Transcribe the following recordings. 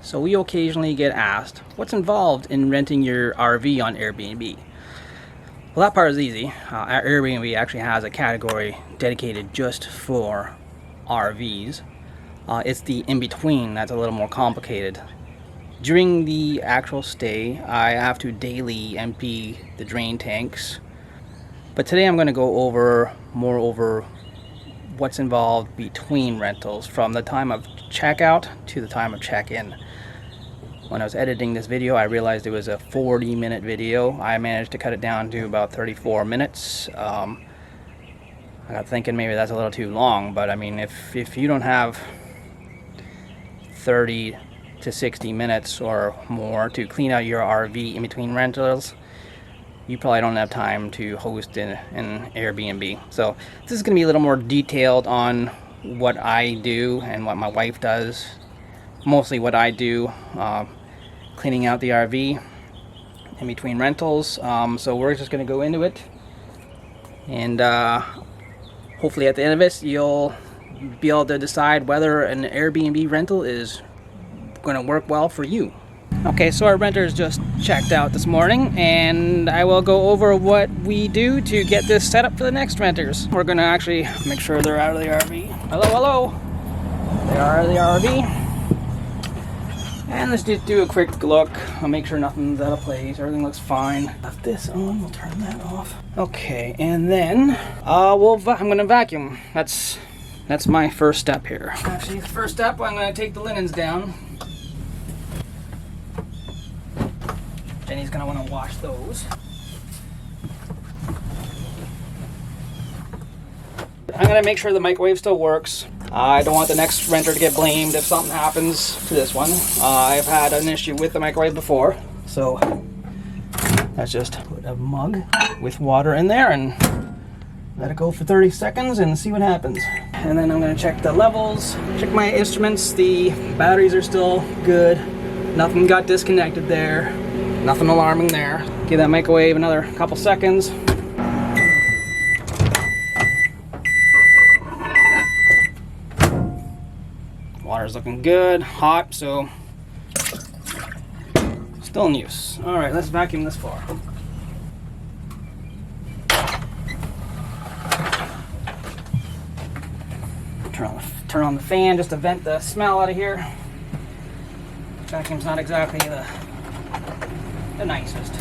So we occasionally get asked, what's involved in renting your RV on Airbnb? Well, that part is easy. Our Airbnb actually has a category dedicated just for RVs. It's the in-between that's a little more complicated. During the actual stay, I have to daily empty the drain tanks. But today I'm going to go more over what's involved between rentals from the time of checkout to the time of check-in. When I was editing this video, I realized it was a 40-minute video. I managed to cut it down to about 34 minutes. I got thinking maybe that's a little too long, but I mean, if you don't have 30 to 60 minutes or more to clean out your RV in between rentals, you probably don't have time to host an Airbnb. So this is going to be a little more detailed on what I do and what my wife does. Mostly what I do, cleaning out the RV in between rentals. So we're just going to go into it, and hopefully at the end of it you'll be able to decide whether an Airbnb rental is going to work well for you. Okay, so our renters just checked out this morning, and I will go over what we do to get this set up for the next renters. We're going to actually make sure they're out of the RV. Hello. They are out of the RV. And let's just do a quick look. I'll make sure nothing's out of place. Everything looks fine. Left this on. We'll turn that off. Okay, and then I'm going to vacuum. That's my first step here. Actually, the first step, I'm going to take the linens down. Jenny's going to want to wash those. I'm going to make sure the microwave still works. I don't want the next renter to get blamed if something happens to this one. I've had an issue with the microwave before. So let's just put a mug with water in there and let it go for 30 seconds and see what happens. And then I'm going to check the levels, check my instruments. The batteries are still good. Nothing got disconnected there. Nothing alarming there. Give that microwave another couple seconds. Water's looking good, hot, so still in use. All right, let's vacuum this floor. Turn on the fan just to vent the smell out of here. Vacuum's not exactly the nicest.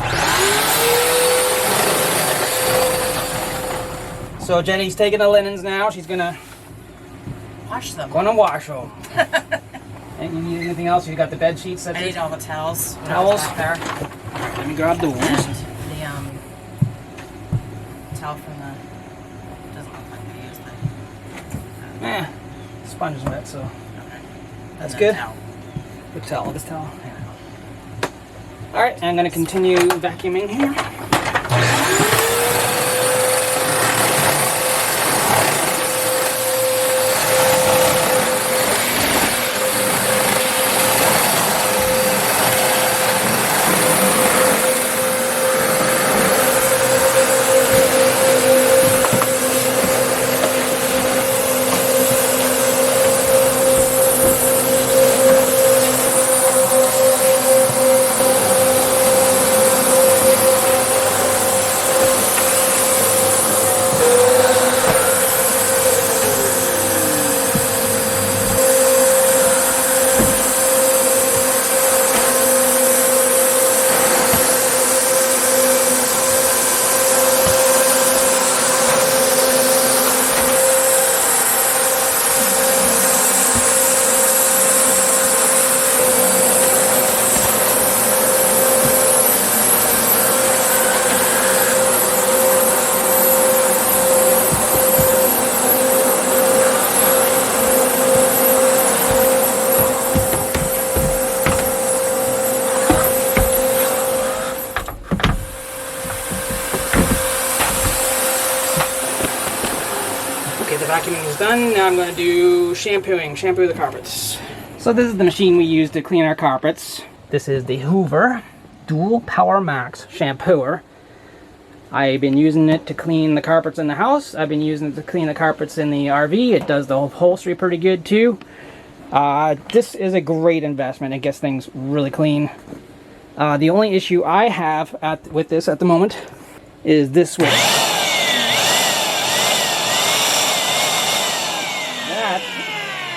So Jenny's taking the linens now. She's gonna wash them. Gonna wash them. And you need anything else? You got the bed sheets? I need all the towels. Towels? There. Let me grab those. And the towel from the. Doesn't look like we used it. Sponge is wet, so Okay. that's good. Towel. Good towel. This towel. All right, I'm gonna continue vacuuming here. Okay, the vacuuming is done. Now I'm going to do shampoo the carpets. So this is the machine we use to clean our carpets. This is the Hoover Dual Power Max shampooer. I've been using it to clean the carpets in the house. I've been using it to clean the carpets in the RV. It does the upholstery pretty good too. This is a great investment. It gets things really clean. The only issue I have with this at the moment is this switch.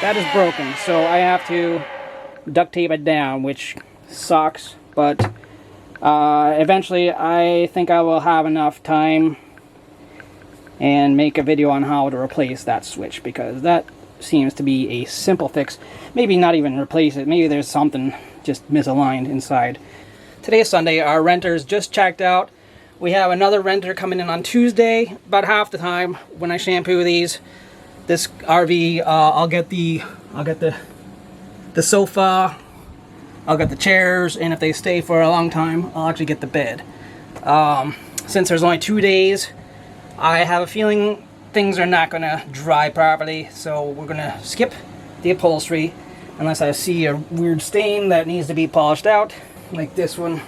That is broken, so I have to duct tape it down, which sucks, but eventually I think I will have enough time and make a video on how to replace that switch, because that seems to be a simple fix. Maybe not even replace it, maybe there's something just misaligned inside. Today is Sunday, our renters just checked out. We have another renter coming in on Tuesday, about half the time when I shampoo these. This RV, I'll get the sofa, I'll get the chairs, and if they stay for a long time, I'll actually get the bed. Since there's only 2 days, I have a feeling things are not gonna dry properly, so we're gonna skip the upholstery unless I see a weird stain that needs to be polished out, like this one.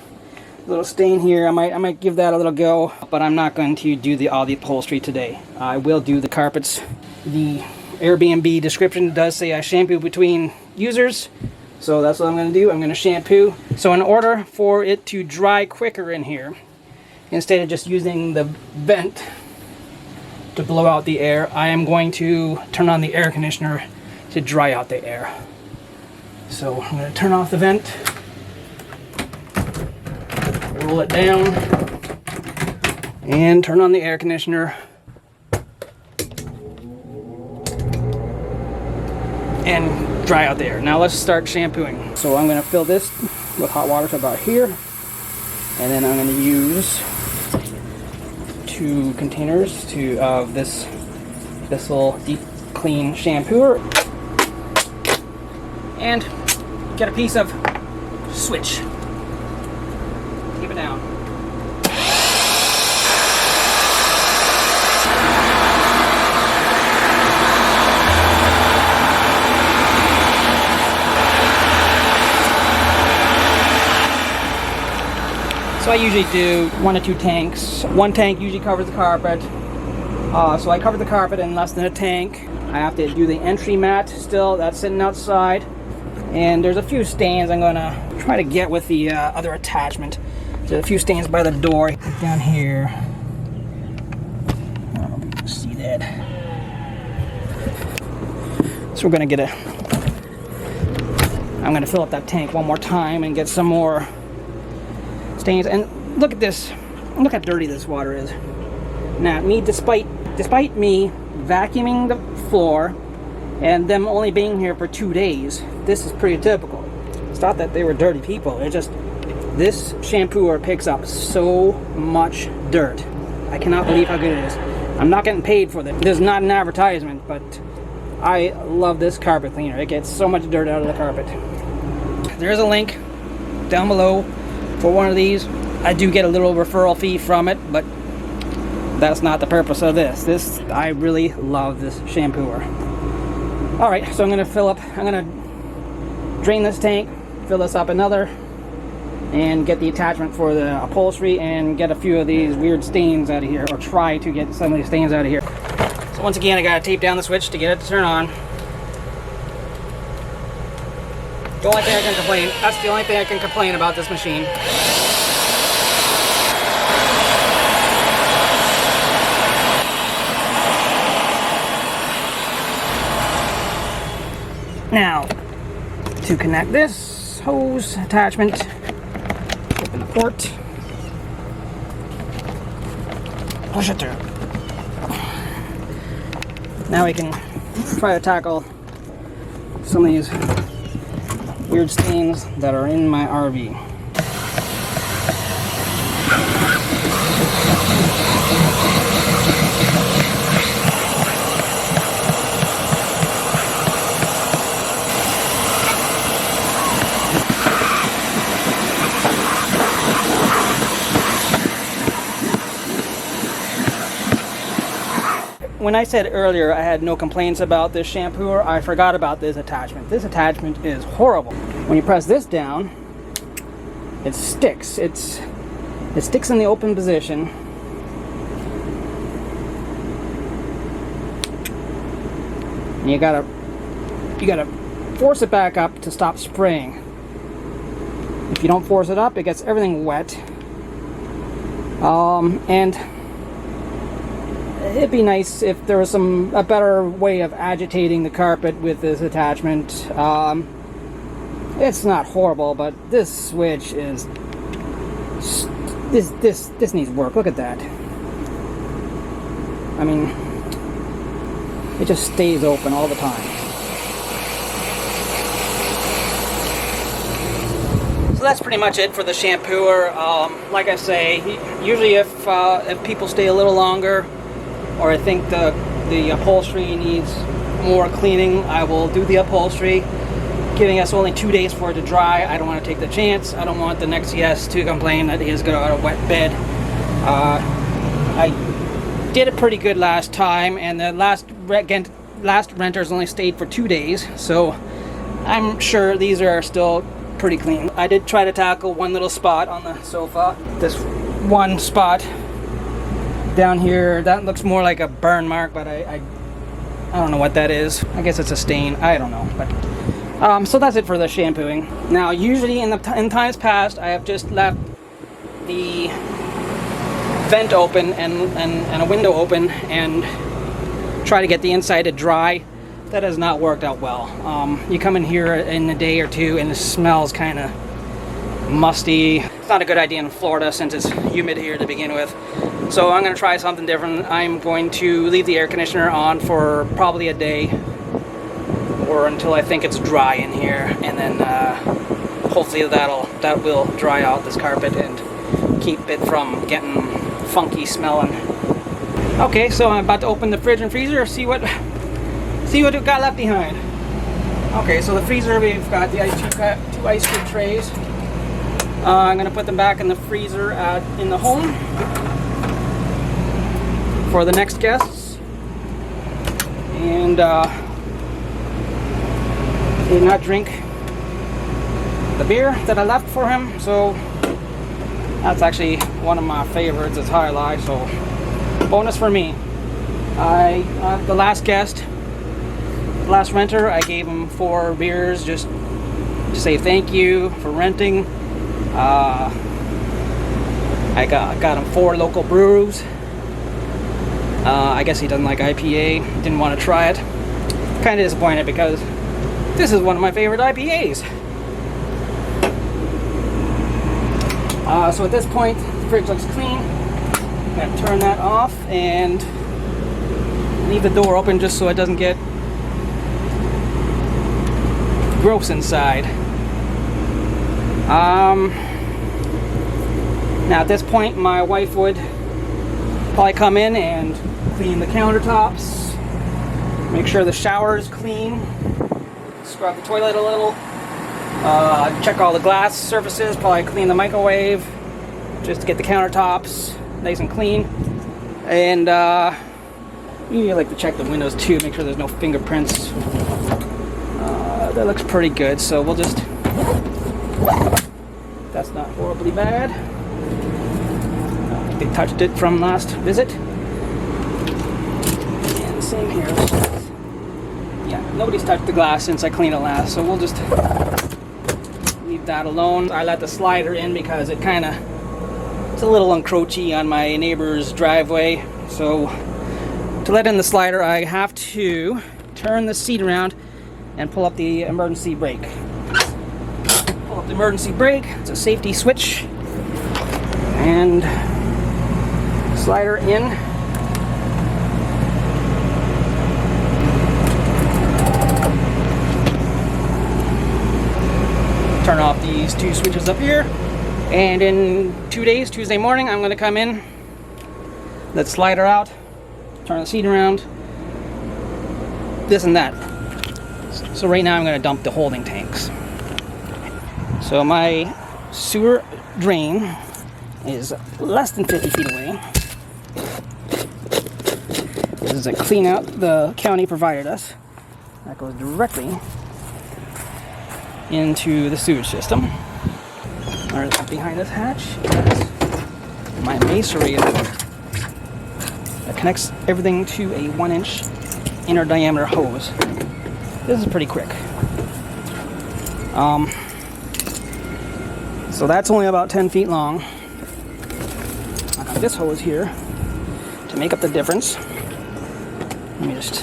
Little stain here, I might give that a little go, but I'm not going to do all the upholstery today. I will do the carpets. The Airbnb description does say I shampoo between users, so that's what I'm going to do. I'm going to shampoo. So in order for it to dry quicker in here, instead of just using the vent to blow out the air, I am going to turn on the air conditioner to dry out the air. So I'm going to turn off the vent, roll it down, and turn on the air conditioner. And dry out the air. Now let's start shampooing. So I'm going to fill this with hot water to about here, and then I'm going to use 2 containers of this little deep clean shampooer, and get a piece of switch. Tape it down. So I usually do 1 to 2 tanks. 1 tank usually covers the carpet. So I cover the carpet in less than a tank. I have to do the entry mat still, that's sitting outside. And there's a few stains I'm gonna try to get with the other attachment. There's a few stains by the door. Down here. I don't know if you can see that. So we're gonna I'm gonna fill up that tank one more time and get some more stains. And look at this, look how dirty this water is. Now, despite me vacuuming the floor and them only being here for 2 days, this is pretty typical. It's not that they were dirty people, it's just this shampooer picks up so much dirt. I cannot believe how good it is. I'm not getting paid for this. This is not an advertisement, but I love this carpet cleaner. It gets so much dirt out of the carpet. There's a link down below for one of these. I do get a little referral fee from it, but that's not the purpose of this. I really love this shampooer. Alright, so I'm gonna drain this tank, fill this up another, and get the attachment for the upholstery and get a few of these weird stains out of here, or try to get some of these stains out of here. So once again, I gotta tape down the switch to get it to turn on. The only thing I can complain, that's the only thing I can complain about this machine. Now, to connect this hose attachment, open the port, push it through. Now we can try to tackle some of these weird stains that are in my RV. When I said earlier I had no complaints about this shampooer, I forgot about this attachment. This attachment is horrible. When you press this down, it sticks. It sticks in the open position. And you gotta force it back up to stop spraying. If you don't force it up, it gets everything wet. And it'd be nice if there was a better way of agitating the carpet with this attachment. It's not horrible, but this switch is this needs work. Look at that. I mean, it just stays open all the time. So that's pretty much it for the shampooer. Like I say, usually if people stay a little longer, or I think the upholstery needs more cleaning, I will do the upholstery. Giving us only 2 days for it to dry. I don't want to take the chance. I don't want the next guest to complain that he has got a wet bed. I did it pretty good last time, and the last renters only stayed for 2 days, so I'm sure these are still pretty clean. I did try to tackle one little spot on the sofa. This one spot down here, that looks more like a burn mark, but I don't know what that is. I guess it's a stain. I don't know. But so that's it for the shampooing. Now, usually in times past, I have just left the vent open and a window open and try to get the inside to dry. That has not worked out well. You come in here in a day or two and it smells kind of musty. It's not a good idea in Florida since it's humid here to begin with. So I'm going to try something different. I'm going to leave the air conditioner on for probably a day, or until I think it's dry in here, and then hopefully that will dry out this carpet and keep it from getting funky smelling. Okay, so I'm about to open the fridge and freezer, see what we've got left behind. Okay, so the freezer, we've got the two ice cube trays. I'm gonna put them back in the freezer in the home for the next guests, and he did not drink the beer that I left for him, so that's actually one of my favorites. It's High Life, so bonus for me. The last guest, the last renter, I gave him 4 beers just to say thank you for renting. I got him 4 local brews. I guess he doesn't like IPA, didn't want to try it. Kind of disappointed because this is one of my favorite IPAs. So at this point, the fridge looks clean. I'm going to turn that off and leave the door open just so it doesn't get gross inside. Now at this point, my wife would probably come in and clean the countertops, make sure the shower is clean, scrub the toilet a little, check all the glass surfaces, probably clean the microwave, just to get the countertops nice and clean. And you like to check the windows too, make sure there's no fingerprints. That looks pretty good, so we'll just, that's not horribly bad. They touched it from last visit. And same here. Yeah, nobody's touched the glass since I cleaned it last, so we'll just leave that alone. I let the slider in because it's a little encroachy on my neighbor's driveway. So to let in the slider, I have to turn the seat around and pull up the emergency brake. Pull up the emergency brake. It's a safety switch. And slider in. Turn off these 2 switches up here. And in 2 days, Tuesday morning, I'm going to come in, let the slider out, turn the seat around, this and that. So right now I'm going to dump the holding tanks. So my sewer drain is less than 50 feet away. This is a clean out the county provided us. That goes directly into the sewage system. Right behind this hatch is my masonry that connects everything to a 1-inch inner diameter hose. This is pretty quick. So that's only about 10 feet long. I got this hose here to make up the difference. Let me just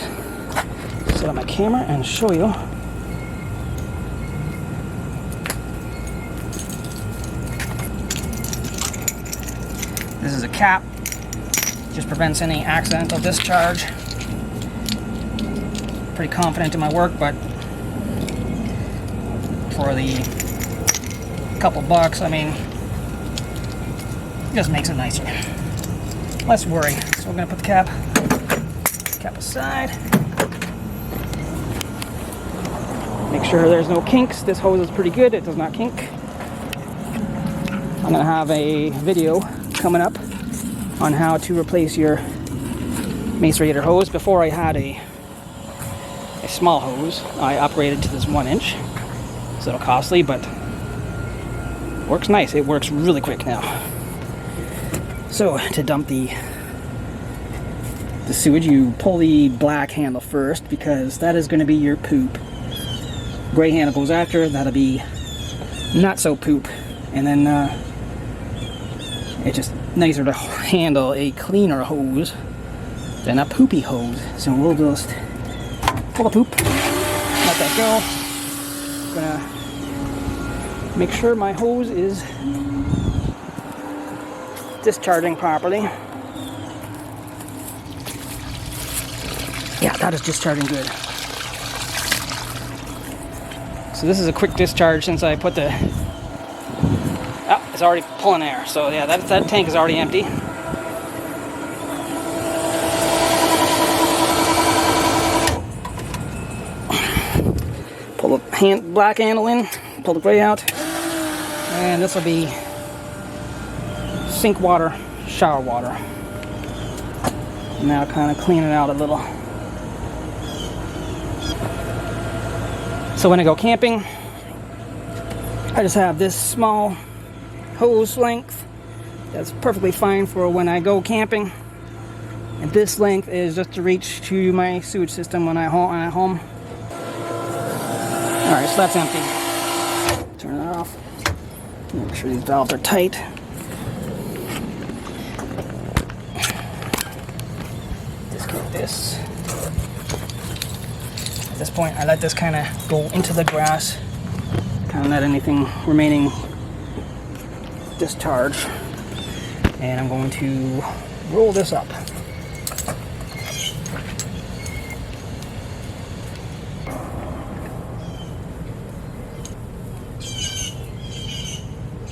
set up my camera and show you. This is a cap, just prevents any accidental discharge. Pretty confident in my work, but for the couple bucks, I mean, it just makes it nicer. Less worry. So we're gonna put the cap aside. Make sure there's no kinks. This hose is pretty good, it does not kink. I'm gonna have a video coming up on how to replace your mace radiator hose. Before I had a small hose, I upgraded to this 1-inch. It's a little costly, but works nice. It works really quick now. So to dump the sewage, you pull the black handle first because that is going to be your poop. Gray handle goes after, that'll be not so poop. And then it's just nicer to handle a cleaner hose than a poopy hose. So we'll just pull the poop, let that go. I'm gonna make sure my hose is discharging properly. Yeah, that is discharging good. So this is a quick discharge since I put the... Oh, it's already pulling air. So yeah, that tank is already empty. Pull the black handle in, pull the gray out, and this will be sink water, shower water. Now kind of clean it out a little. So when I go camping, I just have this small hose length. That's perfectly fine for when I go camping. And this length is just to reach to my sewage system when I'm at home. Alright, so that's empty. Turn that off. Make sure these valves are tight. Disconnect this. At this point, I let this kind of go into the grass. Kind of let anything remaining discharge. And I'm going to roll this up.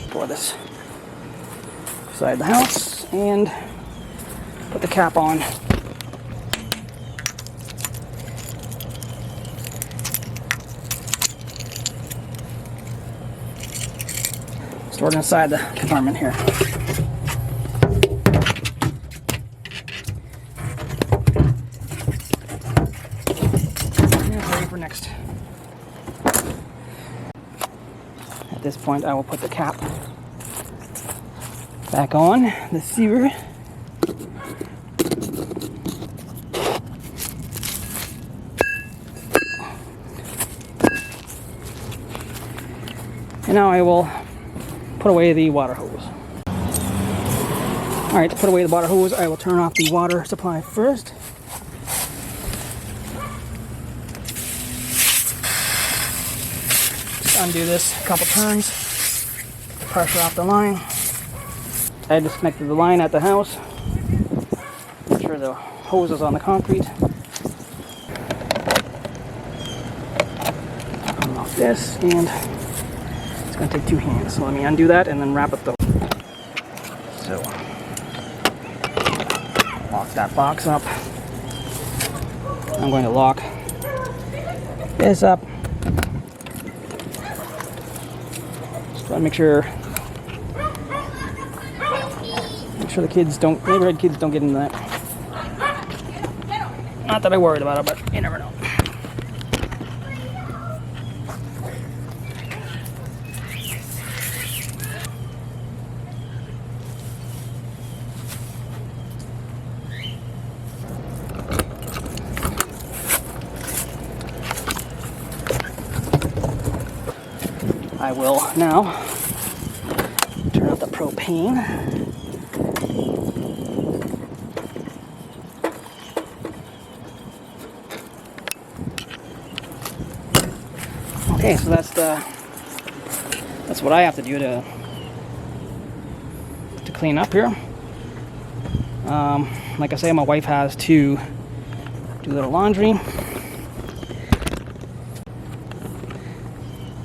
Pour this beside the house and put the cap on. Store it inside the compartment here. And ready for next. At this point, I will put the cap back on the sewer. And now I will put away the water hose. Alright, to put away the water hose, I will turn off the water supply first. Just undo this a couple turns. Get the pressure off the line. I disconnected the line at the house. Make sure the hose is on the concrete. Come off this, and it's going to take two hands. So let me undo that and then wrap it though. So lock that box up. I'm going to lock this up. Just try to make sure the kids don't, neighborhood kids don't get into that. Not that I worried about it, but you never know. I will now turn off the propane. Okay, so that's what I have to do to clean up here. Like I say, my wife has to do a little laundry.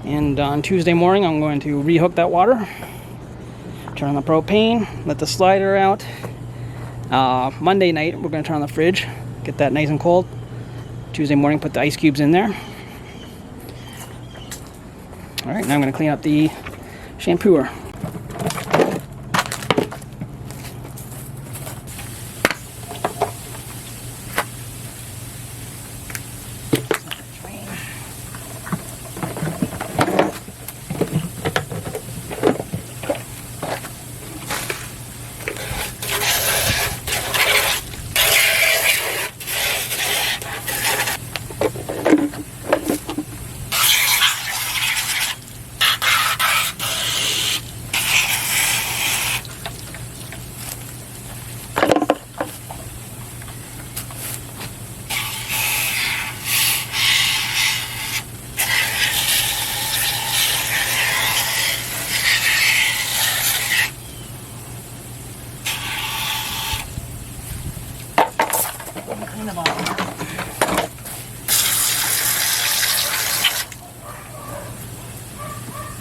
And on Tuesday morning, I'm going to rehook that water, turn on the propane, let the slider out. Monday night, we're going to turn on the fridge, get that nice and cold. Tuesday morning, put the ice cubes in there. All right, now I'm going to clean up the shampooer. Clean the bottom.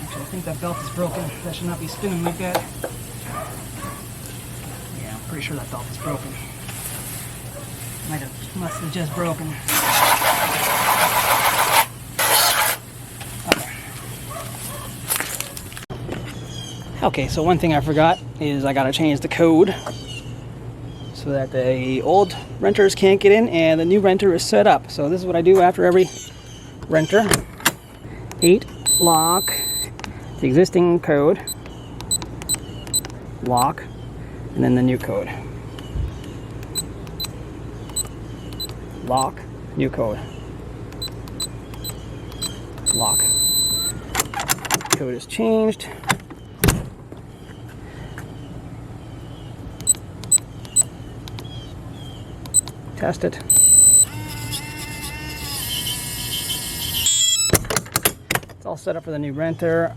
Actually, I think that belt is broken. That should not be spinning like that. Yeah, I'm pretty sure that belt is broken. Must have just broken. Okay, so one thing I forgot is I gotta change the code so that the old renters can't get in and the new renter is set up. So this is what I do after every renter. 8, lock, the existing code, lock, and then the new code. Lock, new code. Lock. Code is changed. Test it. It's all set up for the new renter.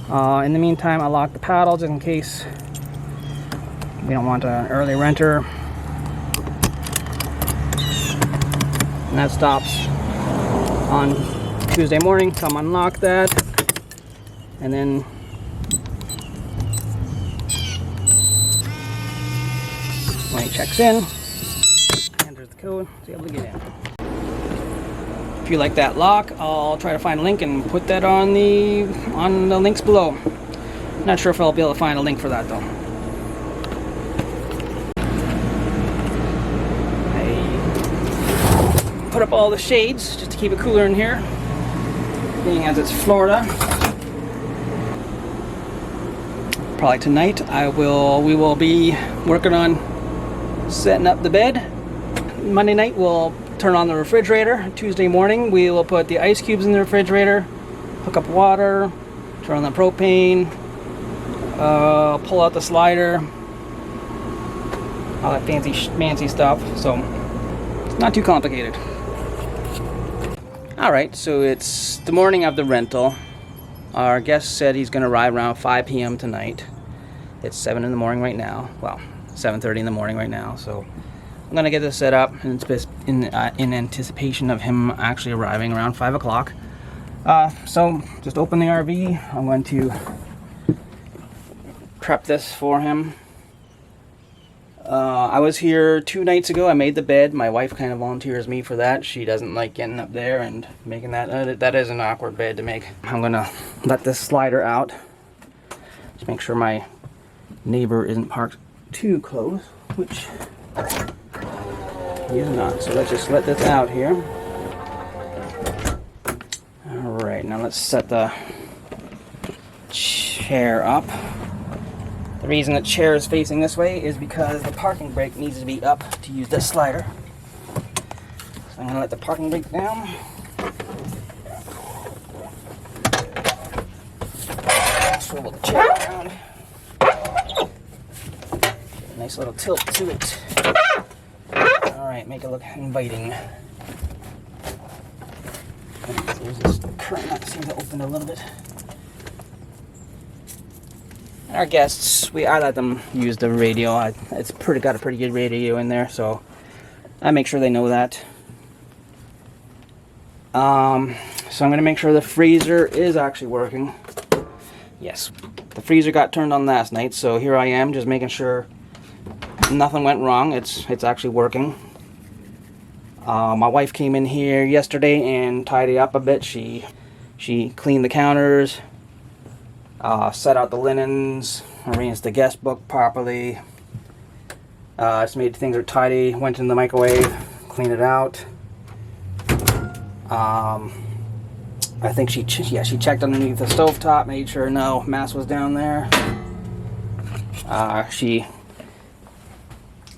In the meantime, I lock the paddles in case we don't want an early renter. And that stops on Tuesday morning, so I'm unlock that. And then when he checks in, code to be able to get in. If you like that lock, I'll try to find a link and put that on the links below. Not sure if I'll be able to find a link for that though. I put up all the shades just to keep it cooler in here, being as it's Florida. Probably tonight we will be working on setting up the bed. Monday night we'll turn on the refrigerator. Tuesday morning we will put the ice cubes in the refrigerator, hook up water, turn on the propane, pull out the slider, all that fancy stuff. So it's not too complicated. Alright, so it's the morning of the rental. Our guest said he's going to arrive around 5 p.m. tonight. It's 7 in the morning right now. Well, 7:30 in the morning right now. So I'm going to get this set up in anticipation of him actually arriving around 5 o'clock. So just open the RV. I'm going to prep this for him. I was here 2 nights ago. I made the bed. My wife kind of volunteers me for that. She doesn't like getting up there and making that. That is an awkward bed to make. I'm going to let this slider out. Just make sure my neighbor isn't parked too close, which he is not. So let's just let this out here. Alright, now let's set the chair up. The reason the chair is facing this way is because the parking brake needs to be up to use this slider. So I'm going to let the parking brake down. swivel the chair around. Nice little tilt to it. Alright, make it look inviting. There's this curtain that seems to open a little bit. Our guests, I let them use the radio. It's got a pretty good radio in there, so I make sure they know that. So I'm going to make sure the freezer is actually working. Yes, the freezer got turned on last night, so here I am just making sure nothing went wrong. It's actually working. My wife came in here yesterday and tidied up a bit. She cleaned the counters, set out the linens, arranged the guest book properly. Just made things are tidy. Went in the microwave, cleaned it out. I think she checked underneath the stovetop, made sure no mess was down there. She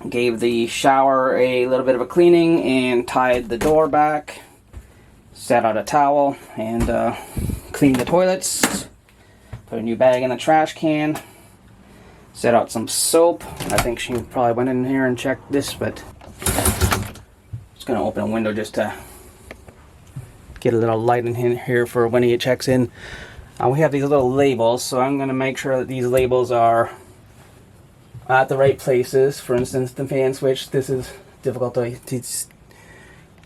gave the shower a little bit of a cleaning and tied the door back. Set out a towel and cleaned the toilets. Put a new bag in the trash can. Set out some soap. I think she probably went in here and checked this, but just gonna open a window just to get a little light in here for when he checks in. We have these little labels, so I'm gonna make sure that these labels are at the right places. For instance, the fan switch. This is difficult to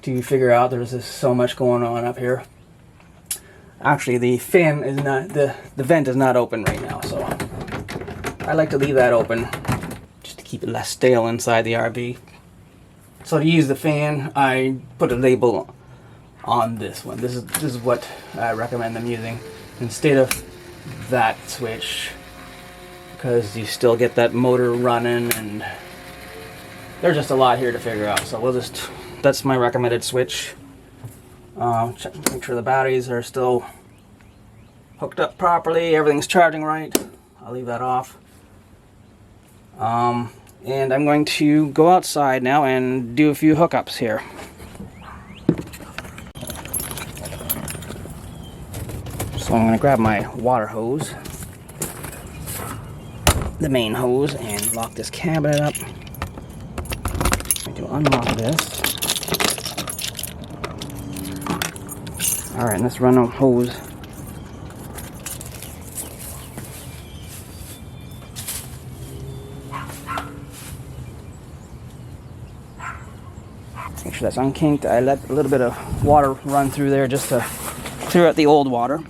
figure out. There's just so much going on up here. Actually, the fan is not, the vent is not open right now, so I like to leave that open just to keep it less stale inside the RV. So to use the fan, I put a label on this one. This is what I recommend them using instead of that switch, because you still get that motor running, and there's just a lot here to figure out. So that's my recommended switch. Make sure the batteries are still hooked up properly, everything's charging right. I'll leave that off. And I'm going to go outside now and do a few hookups here. So I'm going to grab my water hose, the main hose, and lock this cabinet up. I'm going to unlock this. Alright, let's run a hose. Make sure that's unkinked. I let a little bit of water run through there just to clear out the old water.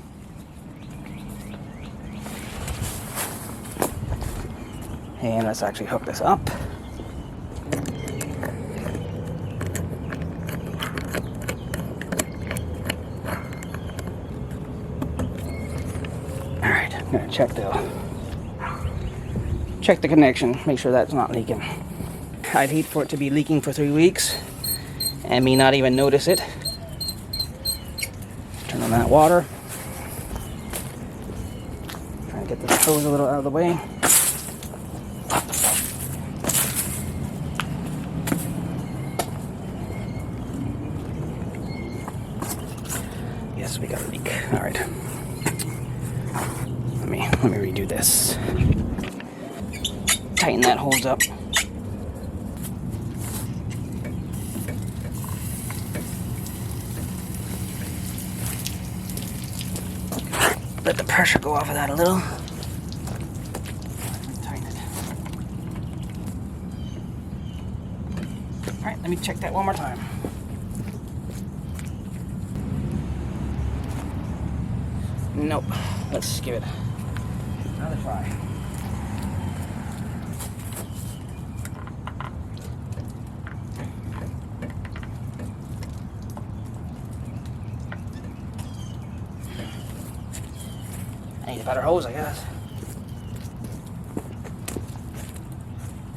And let's actually hook this up. Alright, I'm gonna check the connection, make sure that's not leaking. I'd hate for it to be leaking for 3 weeks and me not even notice it. Turn on that water. Try to get this hose a little out of the way. Yes, we got a leak. All right. Let me redo this. Tighten that hose up. Let the pressure go off of that a little. Tighten it. All right, let me check that one more time. Nope. Let's give it another try. I need a better hose, I guess.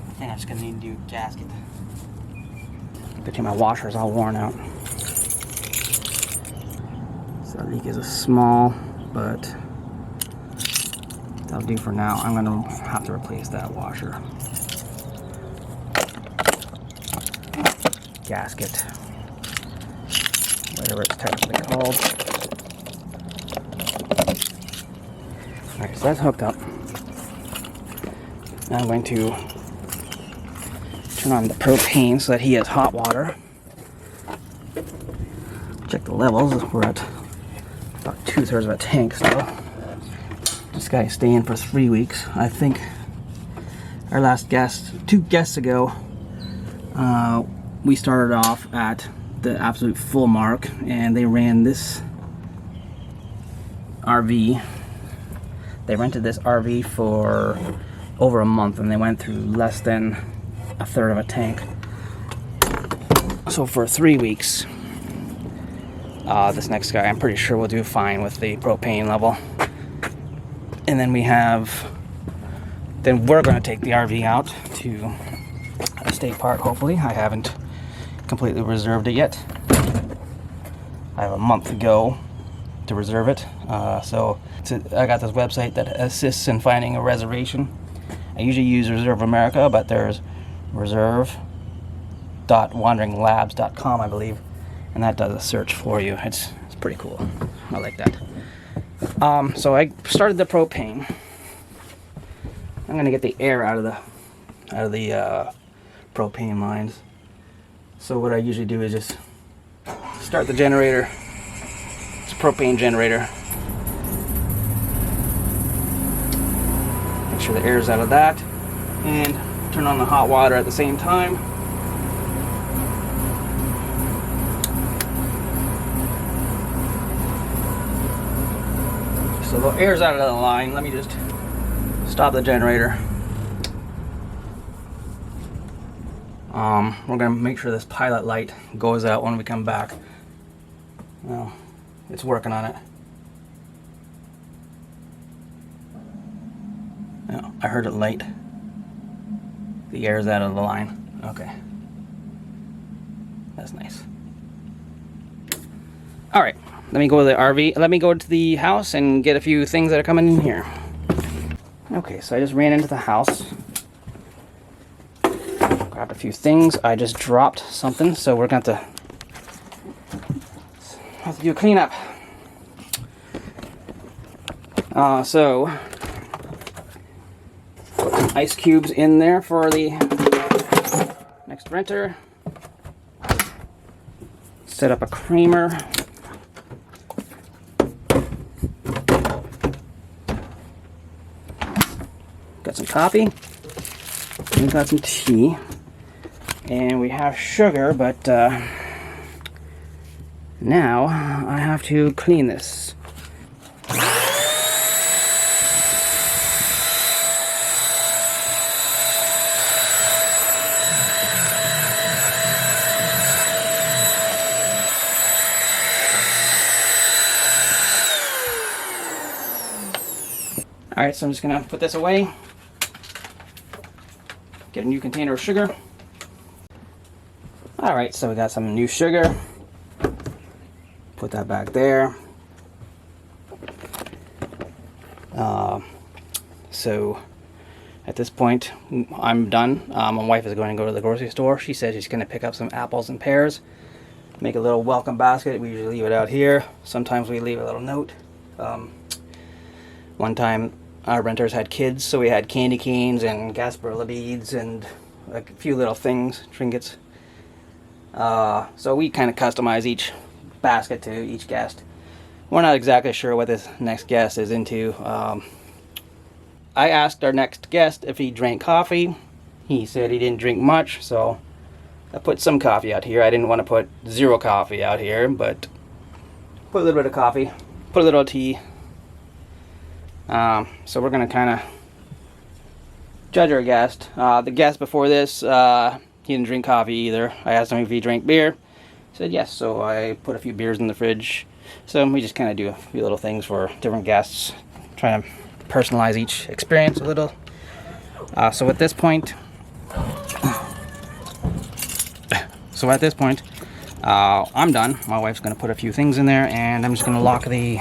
I think I'm just gonna need to do a gasket. Good thing my washer is all worn out. So the leak is a small, but that'll do for now. I'm gonna have to replace that washer. Gasket. Whatever it's technically called. Alright, so that's hooked up. Now I'm going to turn on the propane so that he has hot water. Check the levels. We're at about 2/3 of a tank still. This guy's staying for 3 weeks. I think our last guest, 2 guests ago, we started off at the absolute full mark, and they ran this RV. They rented this RV for over a month, and they went through less than 1/3 of a tank. So for 3 weeks, this next guy, I'm pretty sure will do fine with the propane level. And then we're going to take the RV out to a state park, hopefully. I haven't completely reserved it yet. I have a month to go to reserve it. So I got this website that assists in finding a reservation. I usually use Reserve America, but there's reserve.wanderinglabs.com, I believe, and that does a search for you. It's pretty cool. I like that. So I started the propane. I'm gonna get the air out of the propane lines. So what I usually do is just start the generator. It's a propane generator. Make sure the air's out of that, and turn on the hot water at the same time. So the air's out of the line. Let me just stop the generator. We're gonna make sure this pilot light goes out when we come back. Well, it's working on it. Yeah, I heard it light. The air's out of the line. Okay. That's nice. All right, let me go to the RV. Let me go to the house and get a few things that are coming in here. Okay, so I just ran into the house. Grabbed a few things. I just dropped something, so we're going to have to do a cleanup. So put some ice cubes in there for the next renter. Set up a creamer. Got some coffee. We got some tea. And we have sugar, but now I have to clean this. Alright, so I'm just going to put this away. Get a new container of sugar. Alright, so we got some new sugar. Put that back there. So at this point, I'm done. My wife is going to go to the grocery store. She said she's going to pick up some apples and pears. Make a little welcome basket. We usually leave it out here. Sometimes we leave a little note. One time our renters had kids, so we had candy canes and Gasparilla beads and a few little things, trinkets. So we kind of customize each basket to each guest. We're not exactly sure what this next guest is into. I asked our next guest if he drank coffee. He said he didn't drink much, so I put some coffee out here. I didn't want to put zero coffee out here, but put a little bit of coffee, put a little tea. So we're going to kind of judge our guest. The guest before this, he didn't drink coffee either. I asked him if he drank beer. He said yes, so I put a few beers in the fridge. So we just kind of do a few little things for different guests, trying to personalize each experience a little. So at this point, I'm done. My wife's going to put a few things in there, and I'm just going to lock the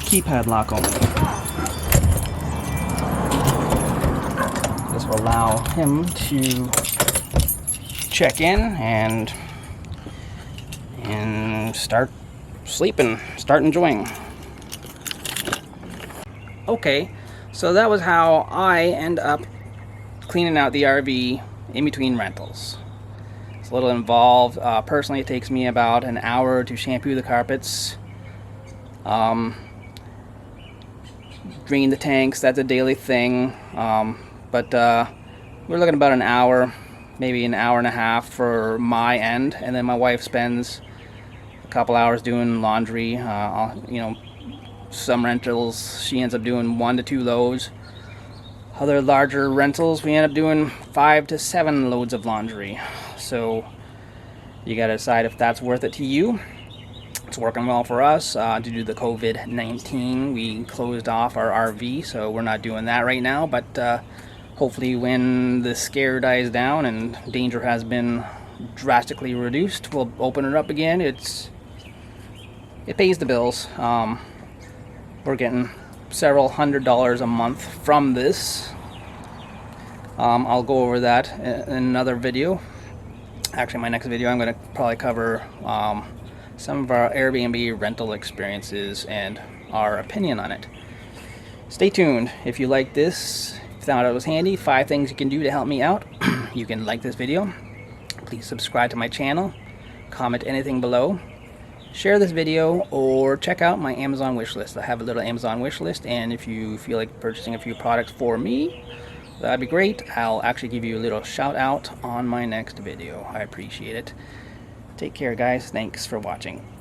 keypad lock on. This will allow him to check in and start sleeping, start enjoying. Okay, so that was how I end up cleaning out the RV in between rentals. It's a little involved. Personally, it takes me about an hour to shampoo the carpets, drain the tanks. That's a daily thing. But we're looking about an hour, maybe an hour and a half for my end, and then my wife spends a couple hours doing laundry. Some rentals she ends up doing 1 to 2 loads. Other larger rentals we end up doing 5 to 7 loads of laundry. So you gotta decide if that's worth it to you. It's working well for us. Due to the COVID-19, we closed off our RV, so we're not doing that right now, but hopefully when the scare dies down and danger has been drastically reduced, we'll open it up again. It pays the bills. We're getting several $100s a month from this. I'll go over that in another video. Actually, my next video I'm going to probably cover some of our Airbnb rental experiences and our opinion on it. Stay tuned. If you like this, found it was handy, 5 things you can do to help me out. You can like this video. Please subscribe to my channel. Comment anything below. Share this video or check out my Amazon wish list. I have a little Amazon wish list, and if you feel like purchasing a few products for me, that'd be great. I'll actually give you a little shout out on my next video. I appreciate it. Take care, guys. Thanks for watching.